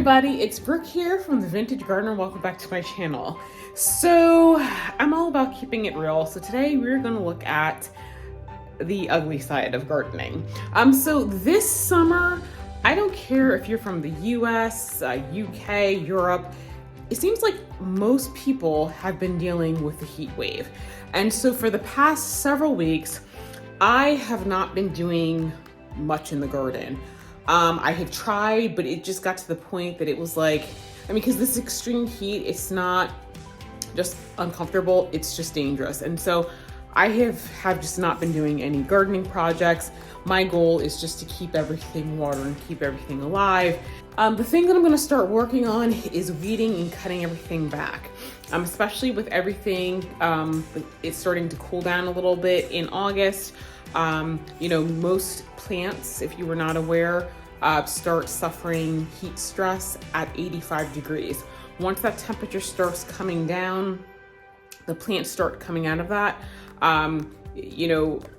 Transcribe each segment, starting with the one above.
everybody, it's Brooke here from The Vintage Gardener. Welcome back to my channel. So I'm all about keeping it real. So today we're going to look at the ugly side of gardening. So this summer, I don't care if you're from the US, UK, Europe, it seems like most people have been dealing with the heat wave. And so for the past several weeks, I have not been doing much in the garden. I had tried, but it just got to the point that it was like, because this extreme heat, it's not just uncomfortable, it's just dangerous. And so I have just not been doing any gardening projects. My goal is just to keep everything water and keep everything alive. The thing that I'm gonna start working on is weeding and cutting everything back. Especially with everything, it's starting to cool down a little bit in August. Most plants, if you were not aware, start suffering heat stress at 85 degrees. Once that temperature starts coming down, the plants start coming out of that. A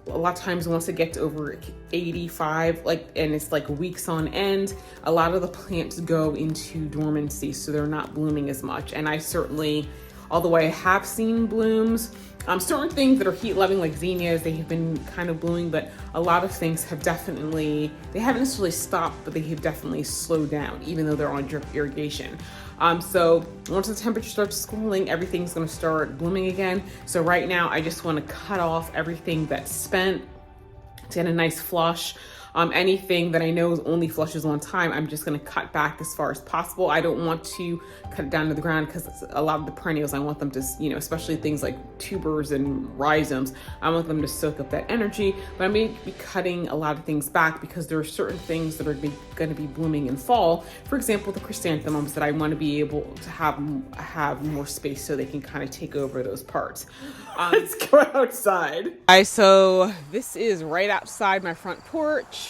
lot of times once it gets over 85, and it's like weeks on end, a lot of the plants go into dormancy, so they're not blooming as much. And I certainly, although I have seen blooms, certain things that are heat loving like zinnias, they have been kind of blooming, but a lot of things have definitely, they haven't necessarily stopped, but they have definitely slowed down, even though they're on drip irrigation. So once the temperature starts cooling, everything's gonna start blooming again. So right now, I just wanna cut off everything that's spent to get a nice flush. Anything that I know only flushes one time, I'm just gonna cut back as far as possible. I don't want to cut it down to the ground because a lot of the perennials, I want them to, especially things like tubers and rhizomes, I want them to soak up that energy. But I'm gonna be cutting a lot of things back because there are certain things that are gonna be blooming in fall. For example, the chrysanthemums that I wanna be able to have more space so they can kind of take over those parts. Let's go outside. All right, so this is right outside my front porch.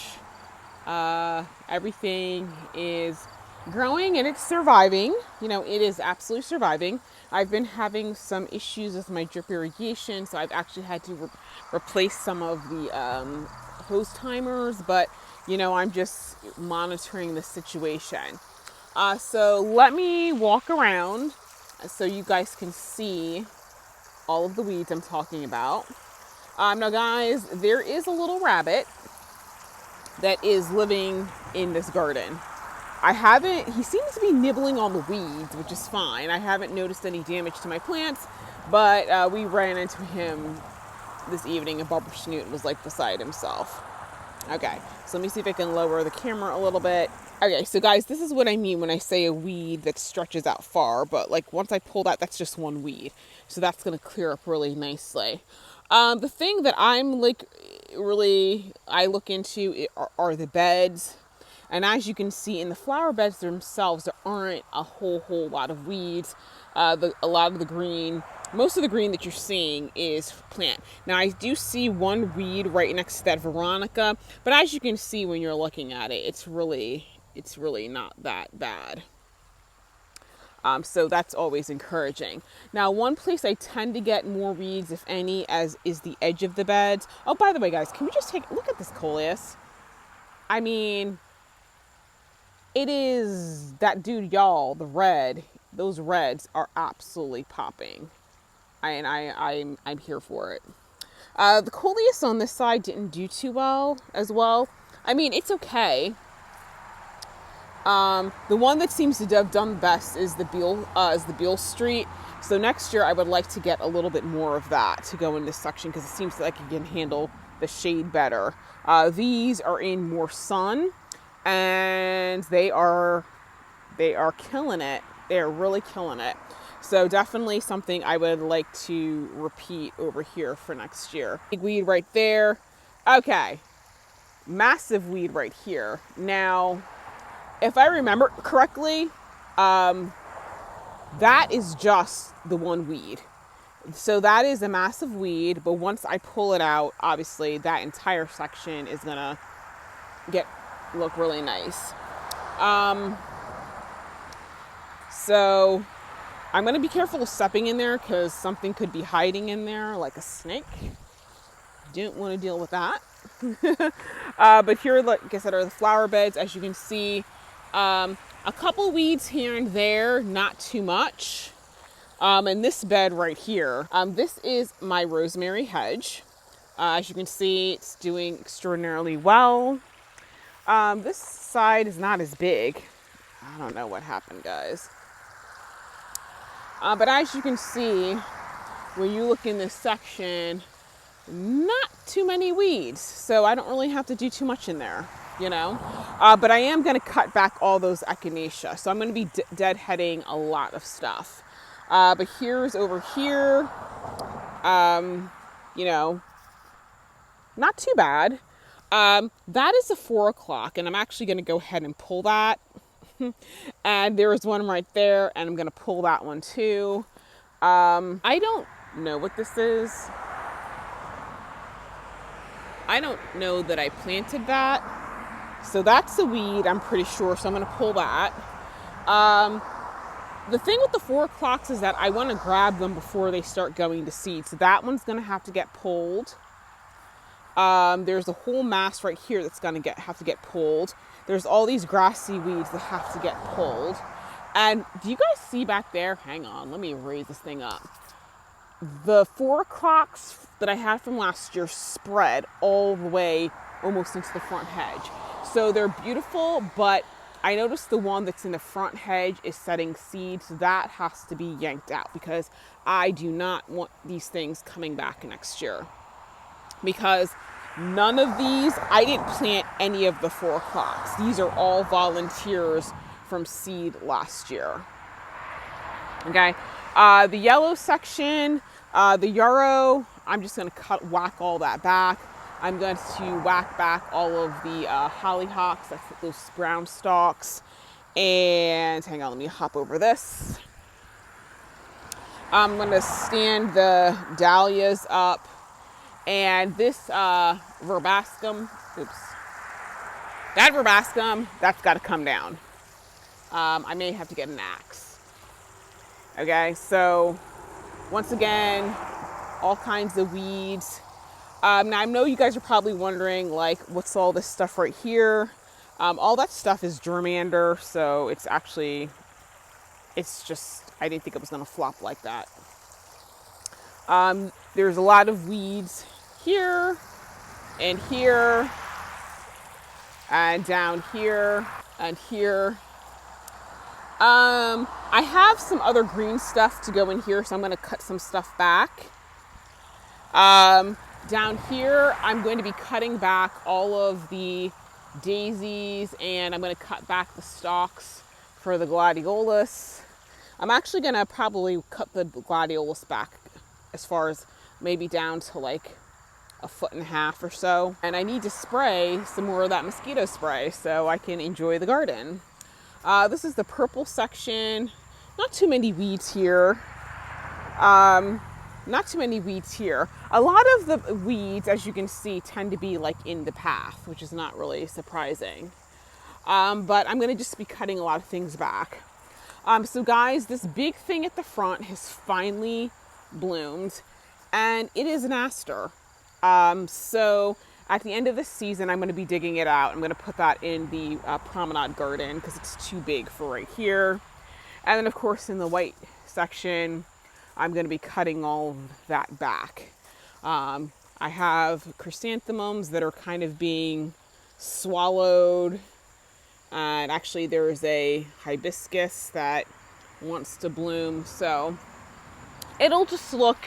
Everything is growing and it's surviving. It is absolutely surviving. I've been having some issues with my drip irrigation, so I've actually had to replace some of the hose timers, but I'm just monitoring the situation. So let me walk around so you guys can see all of the weeds I'm talking about. Now guys, there is a little rabbit that is living in this garden. He seems to be nibbling on the weeds, which is fine. I haven't noticed any damage to my plants, but we ran into him this evening and Barbara Schnoot was like beside himself. Okay, so let me see if I can lower the camera a little bit. Okay, so guys, this is what I mean when I say a weed that stretches out far, but once I pull that, that's just one weed. So that's gonna clear up really nicely. The thing that I'm I look into are the beds. And as you can see in the flower beds themselves, there aren't a whole lot of weeds. A lot of the green, most of the green that you're seeing is plant. Now I do see one weed right next to that Veronica, but as you can see when you're looking at it, it's really not that bad. So that's always encouraging. Now, one place I tend to get more weeds, if any, is the edge of the beds. Oh, by the way, guys, can we just take a look at this coleus? It is that dude, y'all. The red, those reds are absolutely popping, I'm here for it. The coleus on this side didn't do too well as well. It's okay. The one that seems to have done best is the Beale Street. So next year I would like to get a little bit more of that to go in this section because it seems like it can handle the shade better. These are in more sun and they are killing it. They are really killing it. So definitely something I would like to repeat over here for next year. Big weed right there. Okay. Massive weed right here. Now, if I remember correctly, that is just the one weed. So that is a massive weed, but once I pull it out, obviously that entire section is gonna look really nice. So I'm gonna be careful of stepping in there because something could be hiding in there like a snake. Don't want to deal with that. But here, like I said, are the flower beds. As you can see, a A couple weeds here and there, not too much. And this bed right here, this is my rosemary hedge. As you can see, it's doing extraordinarily well. This side is not as big. I don't know what happened, guys. But as you can see, when you look in this section, not too many weeds. So I don't really have to do too much in there, you know. But I am going to cut back all those echinacea. So I'm going to be deadheading a lot of stuff. But here's over here, you know, not too bad. That is a 4 o'clock, and I'm actually going to go ahead and pull that. And there is one right there, and I'm going to pull that one too. I don't know what this is. I don't know that I planted that. So that's a weed, I'm pretty sure, so I'm going to pull that. The thing with the 4 o'clocks is that I want to grab them before they start going to seed. So that one's going to have to get pulled. There's a whole mass right here that's going to have to get pulled. There's all these grassy weeds that have to get pulled. And do you guys see back there? Hang on, let me raise this thing up. The 4 o'clocks that I had from last year spread all the way almost into the front hedge. So they're beautiful, but I noticed the one that's in the front hedge is setting seed, so that has to be yanked out because I do not want these things coming back next year. Because none of these, I didn't plant any of the 4 o'clocks. These are all volunteers from seed last year. Okay, the yellow section, the yarrow, I'm just going to whack all that back. I'm going to whack back all of the hollyhocks, that's those brown stalks. And hang on, let me hop over this. I'm going to stand the dahlias up. And this verbascum, that verbascum, that's got to come down. I may have to get an axe. Okay, so once again, all kinds of weeds. Now I know you guys are probably wondering, like, what's all this stuff right here? All that stuff is germander, so it's just, I didn't think it was going to flop like that. There's a lot of weeds here and here and down here and here. I have some other green stuff to go in here, so I'm going to cut some stuff back. Down here, I'm going to be cutting back all of the daisies, and I'm going to cut back the stalks for the gladiolus. I'm actually going to probably cut the gladiolus back as far as maybe down to like 1.5 feet or so. And I need to spray some more of that mosquito spray so I can enjoy the garden. This is the purple section. Not too many weeds here. Not too many weeds here. A lot of the weeds, as you can see, tend to be like in the path, which is not really surprising. But I'm going to just be cutting a lot of things back. So guys, this big thing at the front has finally bloomed, and it is an aster. So at the end of the season, I'm going to be digging it out. I'm going to put that in the promenade garden because it's too big for right here. And then, of course, in the white section, I'm going to be cutting all of that back. I have chrysanthemums that are kind of being swallowed. And actually, there's a hibiscus that wants to bloom. So it'll just look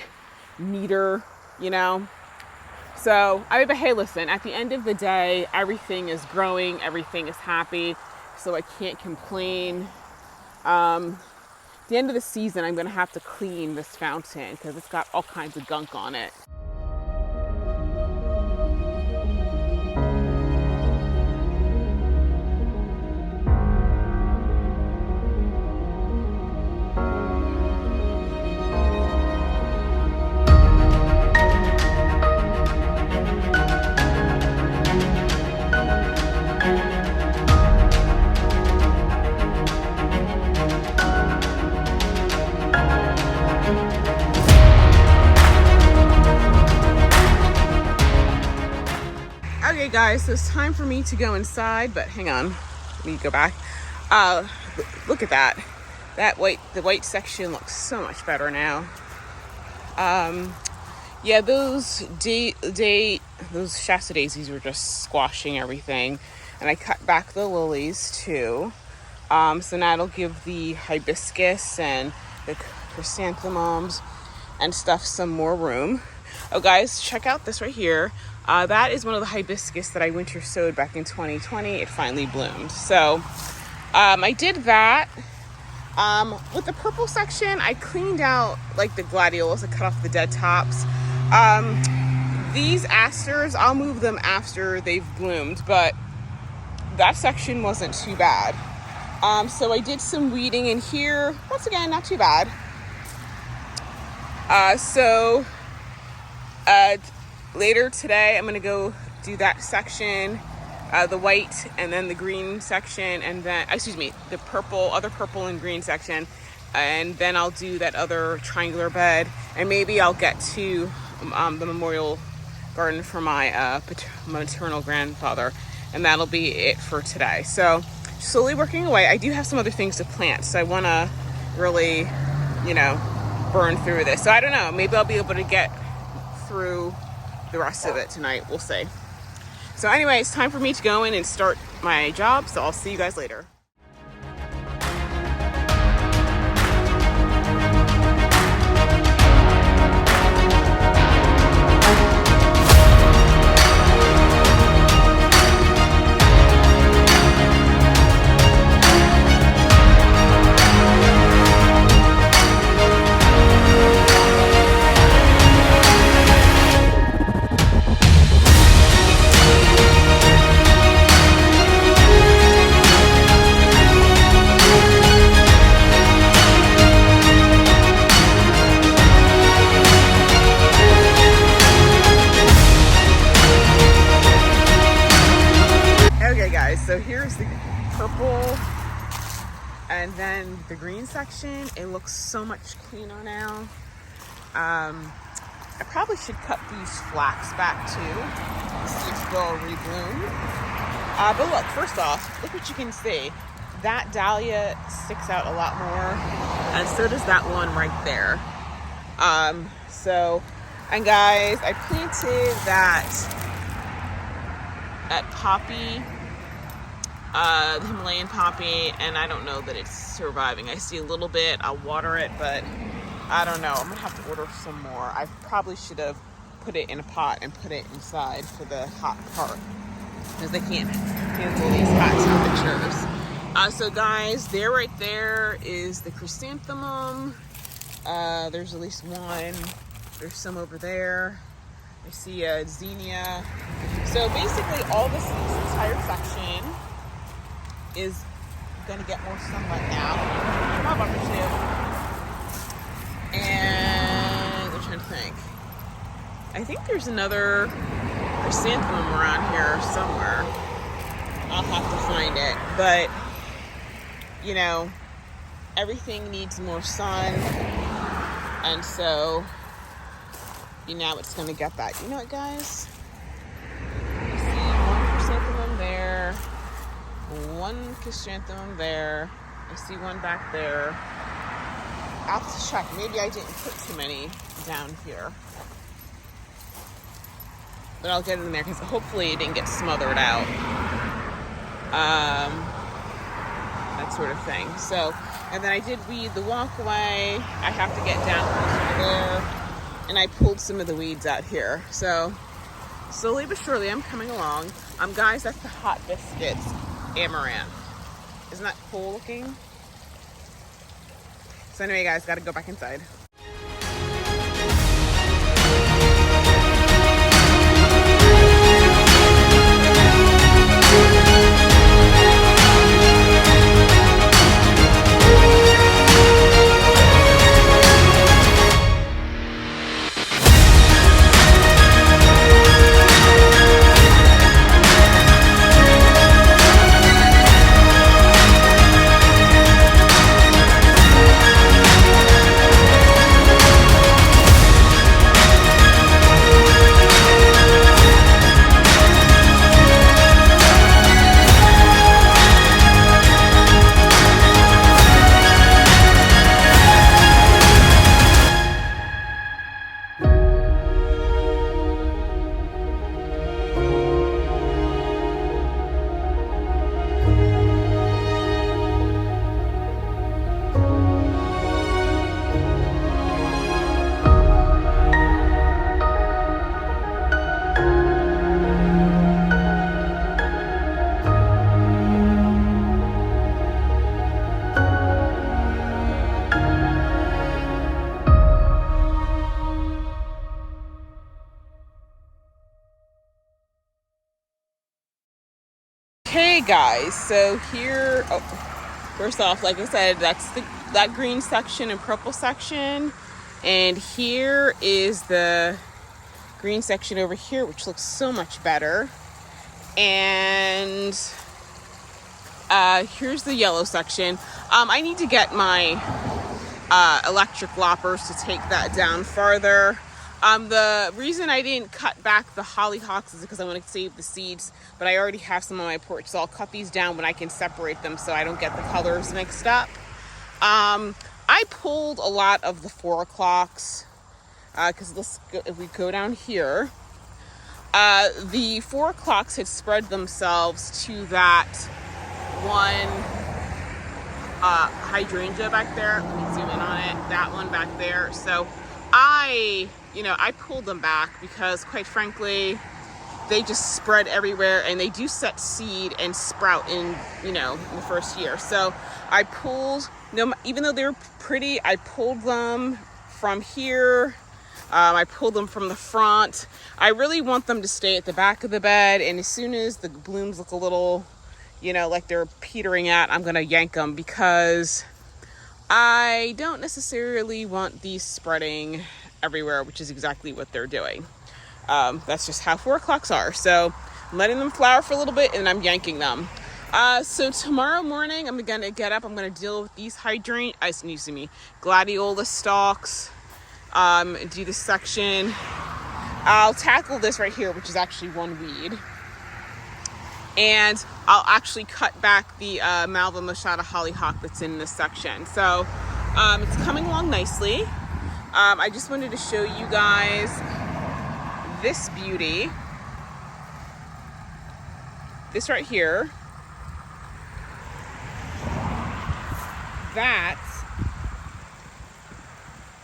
neater, you know. So, but hey, listen, at the end of the day, everything is growing, everything is happy, so I can't complain. At the end of the season, I'm going to have to clean this fountain because it's got all kinds of gunk on it. Okay guys, so it's time for me to go inside, but hang on, let me go back. Look at that. The white section looks so much better now. Yeah, those Shasta daisies were just squashing everything, and I cut back the lilies too. So now it'll give the hibiscus and the chrysanthemums and stuff some more room. Oh, guys, check out this right here. That is one of the hibiscus that I winter sowed back in 2020. It finally bloomed. So I did that. With the purple section, I cleaned out like the gladiolas. I cut off the dead tops. These asters, I'll move them after they've bloomed, but that section wasn't too bad. So I did some weeding in here. Once again, not too bad. Later today, I'm going to go do that section, the white and then the green section, and then, the other purple and green section. And then I'll do that other triangular bed, and maybe I'll get to the memorial garden for my maternal grandfather, and that'll be it for today. So slowly working away. I do have some other things to plant, so I want to really, burn through this. So I don't know, maybe I'll be able to get through the rest of it tonight. We'll see. So anyway, it's time for me to go in and start my job, so I'll see you guys later. So here's the purple and then the green section. It looks so much cleaner now. I probably should cut these flax back too, see if they'll rebloom. But look, first off, look what you can see. That dahlia sticks out a lot more, and so does that one right there. And guys, I planted that poppy, the Himalayan poppy, and I don't know that it's surviving. I see a little bit. I'll water it, but I don't know. I'm gonna have to order some more. I probably should have put it in a pot and put it inside for the hot part, because they can't handle these hot temperatures. So guys, right there is the chrysanthemum. There's at least one. There's some over there. I see a zinnia. So basically all this entire section is gonna get more sunlight now. How about two? And I'm trying to think. I think there's another chrysanthemum around here somewhere. I'll have to find it. But everything needs more sun, and so it's gonna get that. You know what, guys? I see one chrysanthemum there. One chrysanthemum there. I see one back there. I'll have to check. Maybe I didn't put too many down here. But I'll get it in there because hopefully it didn't get smothered out. That sort of thing. So, and then I did weed the walkway. I have to get down closer to there. And I pulled some of the weeds out here. So, slowly but surely, I'm coming along. Guys, that's the Hot Biscuits amaranth. Isn't that cool looking? So anyway, guys, gotta go back inside. Okay guys, so here, first off, like I said, that's that green section and purple section, and here is the green section over here, which looks so much better. And here's the yellow section. I need to get my electric loppers to take that down farther. The reason I didn't cut back the hollyhocks is because I want to save the seeds, but I already have some on my porch, so I'll cut these down when I can separate them so I don't get the colors mixed up. I pulled a lot of the 4 o'clocks because if we go down here, the 4 o'clocks had spread themselves to that one hydrangea back there. Let me zoom in on it. That one back there. So I pulled them back because, quite frankly, they just spread everywhere, and they do set seed and sprout in the first year. So I pulled, even though they were pretty, I pulled them from here. I pulled them from the front. I really want them to stay at the back of the bed, and as soon as the blooms look a little, like they're petering out, I'm gonna yank them because I don't necessarily want these spreading everywhere, which is exactly what they're doing. That's just how 4 o'clocks are. So I'm letting them flower for a little bit, and I'm yanking them. So tomorrow morning, I'm gonna get up. I'm gonna deal with these gladiola stalks. Do this section. I'll tackle this right here, which is actually one weed. And I'll actually cut back the Malva Machata hollyhock that's in this section. So it's coming along nicely. I just wanted to show you guys this beauty. This right here. That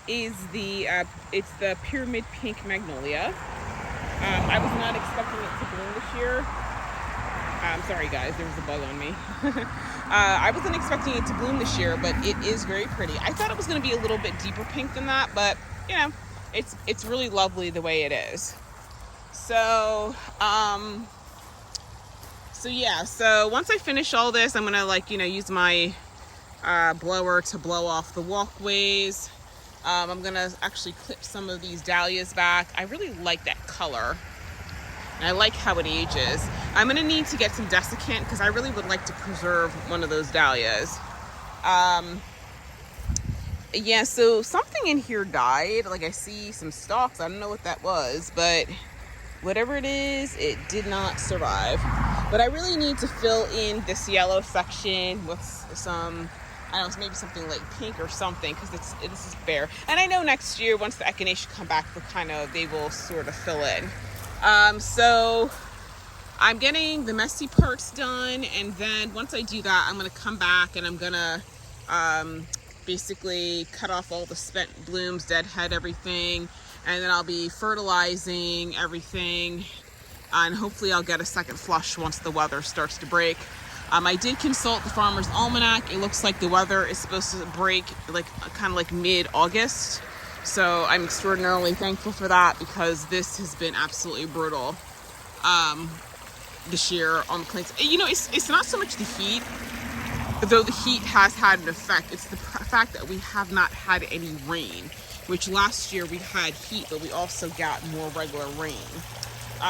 is it's the pyramid pink magnolia. I was not expecting it to bloom this year. I'm sorry guys, there was a bug on me. I wasn't expecting it to bloom this year, but it is very pretty. I thought it was going to be a little bit deeper pink than that, but it's really lovely the way it is. So so once I finish all this, I'm gonna use my blower to blow off the walkways. I'm gonna actually clip some of these dahlias back. I really like that color, and I like how it ages. I'm gonna need to get some desiccant because I really would like to preserve one of those dahlias. So something in here died. Like, I see some stalks. I don't know what that was, but whatever it is, it did not survive. But I really need to fill in this yellow section with some, I don't know, maybe something like pink or something, because this is bare. And I know next year, once the echinacea come back, they will sort of fill in. So I'm getting the messy parts done, and then once I do that, I'm going to come back and I'm going to basically cut off all the spent blooms, deadhead everything, and then I'll be fertilizing everything, and hopefully I'll get a second flush once the weather starts to break. I did consult the Farmer's Almanac. It looks like the weather is supposed to break kind of like mid-August. So I'm extraordinarily thankful for that, because this has been absolutely brutal this year on the plants. It's not so much the heat, though the heat has had an effect. It's the fact that we have not had any rain, which last year we had heat, but we also got more regular rain.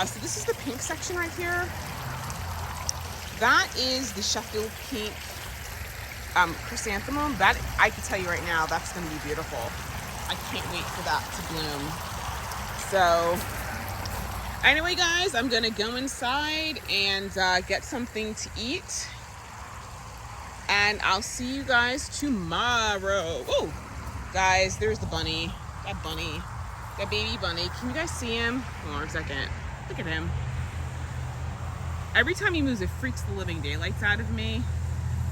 So this is the pink section right here. That is the Sheffield pink chrysanthemum. That, I can tell you right now, that's going to be beautiful. I can't wait for that to bloom. So anyway, guys, I'm going to go inside and get something to eat. And I'll see you guys tomorrow. Oh, guys, there's the bunny. That baby bunny. Can you guys see him? Hold on a second. Look at him. Every time he moves, it freaks the living daylights out of me.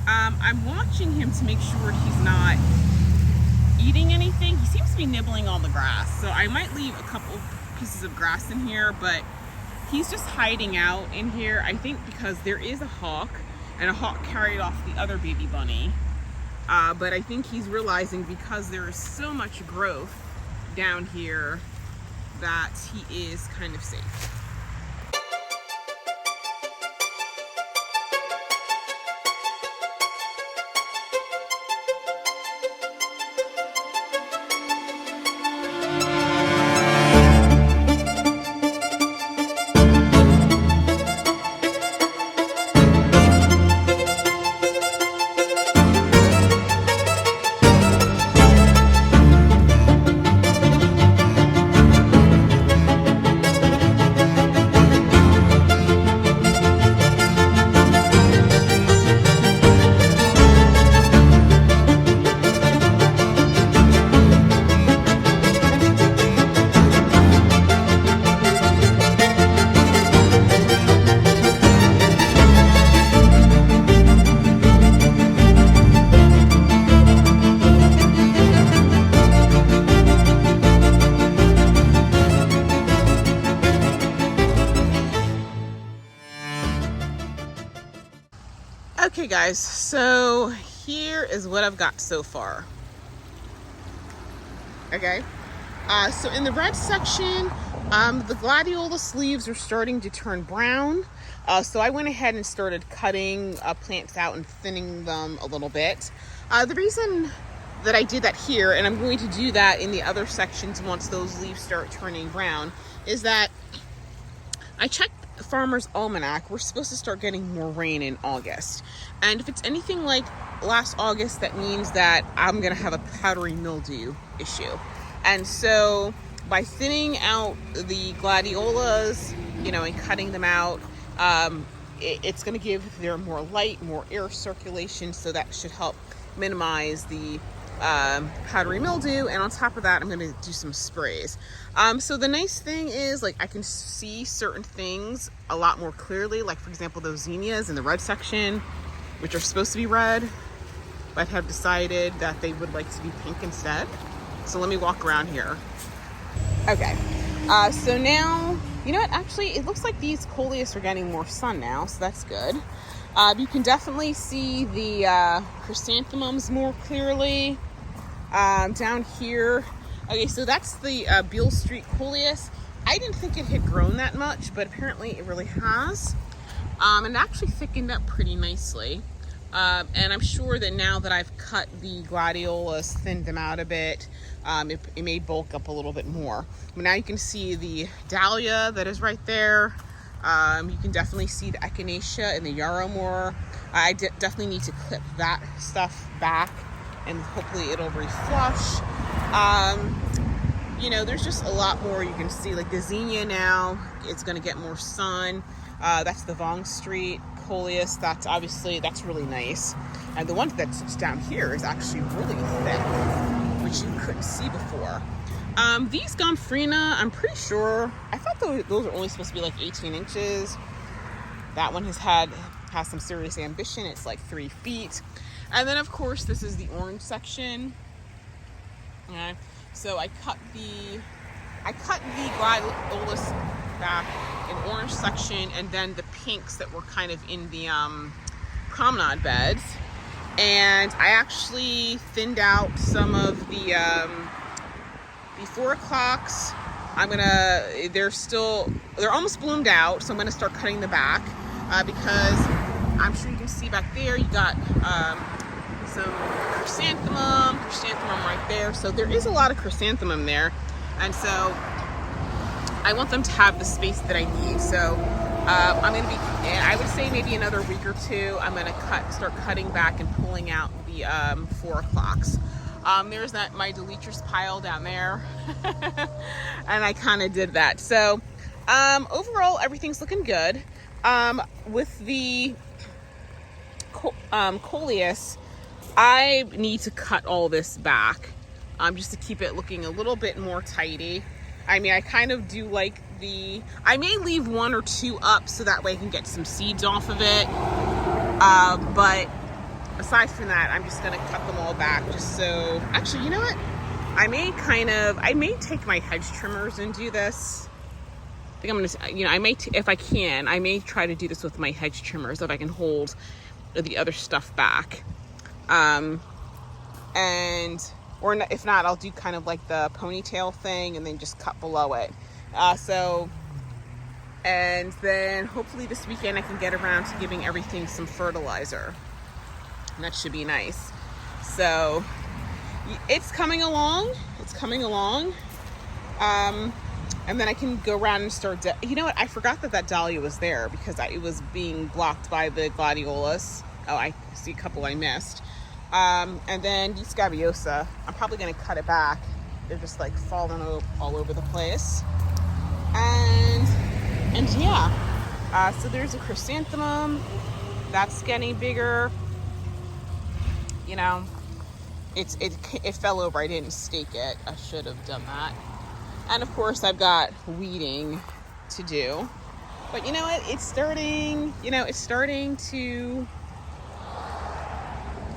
I'm watching him to make sure he's not eating anything. He seems to be nibbling on the grass, so I might leave a couple pieces of grass in here, but he's just hiding out in here, I think because there is a hawk, and a hawk carried off the other baby bunny. But I think he's realizing, because there is so much growth down here, that he is kind of safe. Okay guys, so here is what I've got so far. Okay, so in the red section, the gladiolus leaves are starting to turn brown. So I went ahead and started cutting plants out and thinning them a little bit. The reason that I did that here, and I'm going to do that in the other sections once those leaves start turning brown, is that I checked the Farmer's Almanac. We're supposed to start getting more rain in August. And if it's anything like last August, that means that I'm going to have a powdery mildew issue. And so by thinning out the gladiolas, and cutting them out, it's going to give there more light, more air circulation, so that should help minimize the powdery mildew. And on top of that, I'm going to do some sprays. So the nice thing is, like, I can see certain things a lot more clearly, like for example those zinnias in the red section, which are supposed to be red but have decided that they would like to be pink instead. So let me walk around here. Okay, so now, you know what, actually it looks like these coleus are getting more sun now, so that's good. You can definitely see the chrysanthemums more clearly down here. Okay, so that's the Beale Street coleus. I didn't think it had grown that much, but apparently it really has. And it actually thickened up pretty nicely. And I'm sure that now that I've cut the gladiolus, thinned them out a bit, it may bulk up a little bit more. But now you can see the dahlia that is right there. You can definitely see the echinacea and the yarrow more. I definitely need to clip that stuff back, and hopefully it'll reflush. There's just a lot more you can see. Like the zinnia now, it's going to get more sun. That's the Vong Street coleus. That's really nice. And the one that's down here is actually really thick, which you couldn't see before. These Gomphrena, I'm pretty sure, I thought those are only supposed to be like 18 inches. That one has some serious ambition. It's like 3 feet. And then of course this is the orange section. Okay. So I cut the gladiolus back in orange section, and then the pinks that were kind of in the promenade beds. And I actually thinned out some of the 4 o'clocks. They're almost bloomed out, so I'm gonna start cutting the back because I'm sure you can see back there, you got some chrysanthemum right there. So there is a lot of chrysanthemum there. And so I want them to have the space that I need. So I would say maybe another week or two, I'm going to start cutting back and pulling out the 4 o'clocks. There's my deleterious pile down there. And I kind of did that. So overall, everything's looking good. With the coleus, I need to cut all this back just to keep it looking a little bit more tidy. I mean, I kind of do like I may leave 1 or 2 up so that way I can get some seeds off of it. But aside from that, I'm just going to cut them all back just so, actually, you know what? I may take my hedge trimmers and do this. I think I'm going to, if I can, I may try to do this with my hedge trimmers if I can hold the other stuff back. Or if not, I'll do kind of like the ponytail thing and then just cut below it. And then hopefully this weekend I can get around to giving everything some fertilizer. And that should be nice. So it's coming along. And then I can go around and start, you know what? I forgot that dahlia was there because it was being blocked by the gladiolus. Oh, I see a couple I missed. And then these scabiosa, I'm probably going to cut it back. They're just like falling all over the place. And yeah, so there's a chrysanthemum that's getting bigger. It fell over. I didn't stake it. I should have done that. And of course I've got weeding to do, but you know what? It's starting to,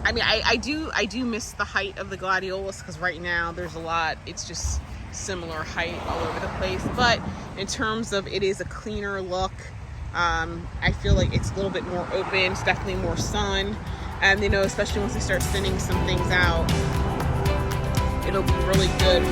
I mean, I do miss the height of the gladiolus because right now there's a lot, it's just similar height all over the place. But in terms of it is a cleaner look, I feel like it's a little bit more open. It's definitely more sun. And, especially once we start thinning some things out, it'll be really good